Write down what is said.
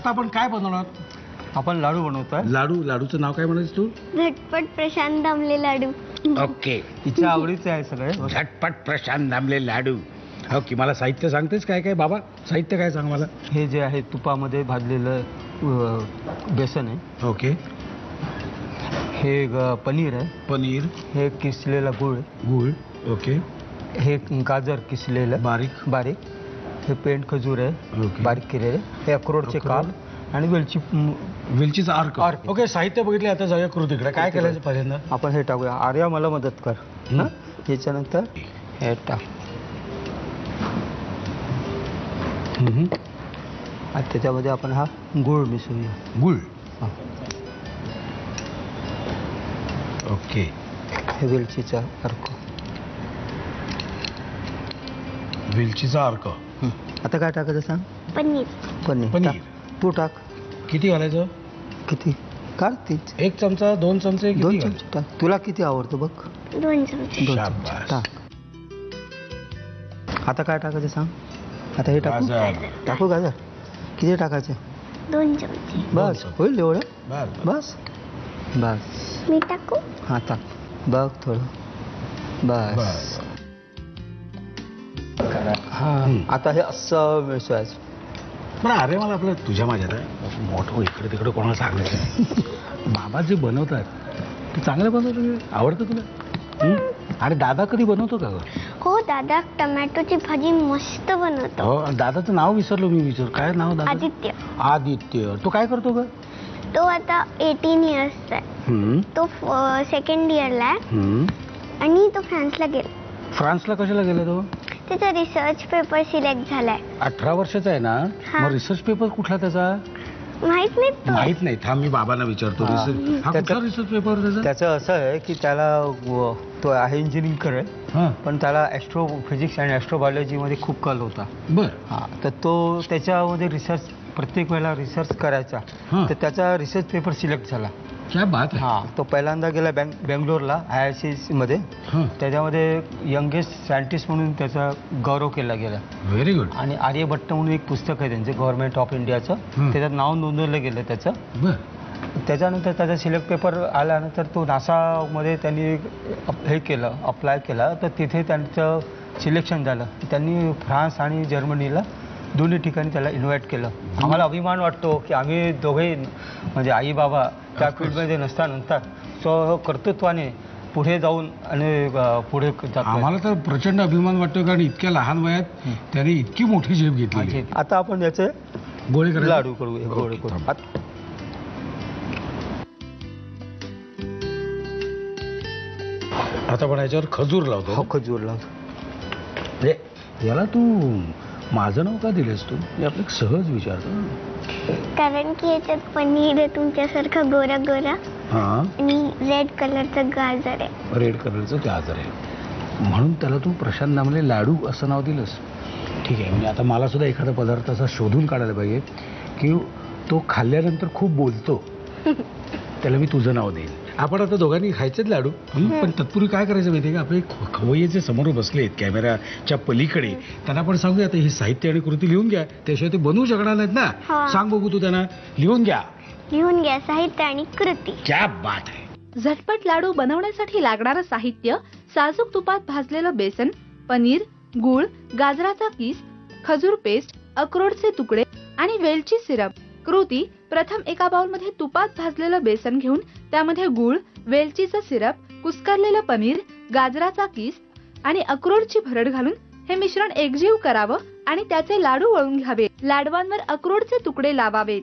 आता आपण काय बनवणार? आपण लाडू बनवतोय. लाडूचं नाव काय म्हणायचं तू? झटपट प्रशांत दामले लाडू. ओके. तिच्या आवडीचे आहे सगळे. झटपट प्रशांत दामले लाडू. ओके. मला साहित्य सांगतेस काय काय बाबा? साहित्य काय सांग मला. हे जे आहे तुपामध्ये भाजलेलं बेसन आहे. ओके. हे पनीर आहे. पनीर. हे किसलेला गूळ. ओके. हे गाजर किसलेलं बारीक. हे पेंट खजूर आहे. ओके. बारीक केलेले. हे अक्रोडचे काप आणि वेलचीचा अर्क. ओके. साहित्य बघितले. आता जाऊया कृतीकडे. काय करायचं पहिल्यांदा? आपण हे टाकूया. आर्या मला मदत कर. याच्यानंतर हे टाक. आणि त्याच्यामध्ये आपण हा गूळ मिसळूया. गूळ. ओके. हे वेलचीचा अर्क. वेलचीचा अर्क. आता काय टाकायचं सांग? पनीर. टाक. तू टाक. किती घालायचं? किती काढतीच? 1 चमचा, 2 चमचे? 2 चमचे टाक. तुला किती आवडतं बघ. 2 चमचे. 2 चमचे टाक. आता काय टाकायचं सांग? आता हे टाकू. टाकू गाजर. किती टाकायचं? 2 चमचे. बस होईल एवढं. बस. मी टाकू? हा टाक. बघ थोडं. बस. हा. आता हे असं मिसळायचं. पण अरे मला आपलं तुझ्या माझ्यात मोठं इकडे तिकडे कोणाला सांगायचं. बाबा जे बनवतात ते चांगलं बनवतात. आवडतं तुला? आणि दादा कधी बनवतो का? हो दादा टोमॅटोची भाजी मस्त बनवतो. हो. दादाचं नाव विसरलो मी. काय नाव दादा? आदित्य. आदित्य. तो काय करतो ग? तो आता 18 इयर्सचा आहे. तो 2nd इयरला आहे आणि तो फ्रान्सला गेला. फ्रान्सला कशाला गेला तो? त्याचा रिसर्च पेपर सिलेक्ट झालाय. 18 वर्षाचा आहे ना? मग रिसर्च पेपर कुठला त्याचा? माहित नाही. थांब मी बाबांना विचारतो. रिसर्च पेपर त्याचं असं आहे की त्याला तो आहे इंजिनिअरिंग करे पण त्याला ॲस्ट्रोफिजिक्स आणि ॲस्ट्रोबायोलॉजी मध्ये खूप कल होता. बरं. तर तो त्याच्यामध्ये रिसर्च प्रत्येक वेळेला रिसर्च करायचा. तर त्याचा रिसर्च पेपर सिलेक्ट झाला. क्या बात आहे. हा. तो पहिल्यांदा गेला बेंगलोरला IISc मध्ये. त्याच्यामध्ये यंगेस्ट सायंटिस्ट म्हणून त्याचा गौरव केला गेला. Very good. आणि आर्यभट्ट म्हणून एक पुस्तक आहे त्यांचं गव्हर्नमेंट ऑफ इंडियाचं. त्याच्यात नाव नोंदवलं गेलं त्याचं. त्याच्यानंतर त्याचा सिलेक्ट पेपर आल्यानंतर तो नासामध्ये त्यांनी हे केलं, अप्लाय केला. तर तिथे त्यांचं सिलेक्शन झालं. त्यांनी फ्रान्स आणि जर्मनीला दोन्ही ठिकाणी त्याला इन्व्हाइट केलं. आम्हाला अभिमान वाटतो की आम्ही दोघे म्हणजे आई बाबा त्या फील्डमध्ये नसताना तो कर्तृत्वाने पुढे जाऊन आणि पुढे जातो. आम्हाला तर प्रचंड अभिमान वाटतो कारण इतक्या लहान वयात त्याने इतकी मोठी झेप घेतली. आता आपण याचे गोळे करू. लाडू करू. गोळे करू. आता पण याच्यावर खजूर लावतो. हो खजूर लावतो. याला तू माझं नाव का दिलेस तू? मी आपलं सहज विचारतो. कारण की याच्यात पनीर आहे तुमच्यासारखा गोरा गोरा आणि रेड कलरचं गाजर आहे. रेड कलरचं गाजर आहे म्हणून त्याला तू प्रशांत दामले लाडू असं नाव दिलंस. ठीक आहे. म्हणजे आता मला सुद्धा एखादा पदार्थ असा शोधून काढायला पाहिजे की तो खाल्ल्यानंतर खूप बोलतो. त्याला मी तुझं नाव देईन. आपण आता दोघांनी खायचेच लाडू. पण तत्पूर्वी काय करायचं माहिती आहे का? आपले खवय्ये समोर बसलेत कॅमेराच्या पलीकडे. त्यांना आपण सांगूया आता ही साहित्य आणि कृती लिहून घ्या. त्याशिवाय ते बनवू शकणार नाहीत ना. सांग बघू तू त्यांना. लिहून घ्या साहित्य आणि कृती. क्या बात आहे. झटपट लाडू बनवण्यासाठी लागणारं साहित्य: साजूक तुपात भाजलेलं बेसन, पनीर, गूळ, गाजराचा किस, खजूर पेस्ट, अक्रोडचे तुकडे आणि वेलची सिरप. कृती: प्रथम एका बाउलमध्ये तुपात भाजलेलं बेसन घेऊन त्यामध्ये गूळ, वेलचीचं सिरप, कुस्करलेलं पनीर, गाजराचा किस आणि अक्रोडची भरड घालून हे मिश्रण एकजीव करावं आणि त्याचे लाडू वळून घ्यावे. लाडवांवर अक्रोडचे तुकडे लावावेत.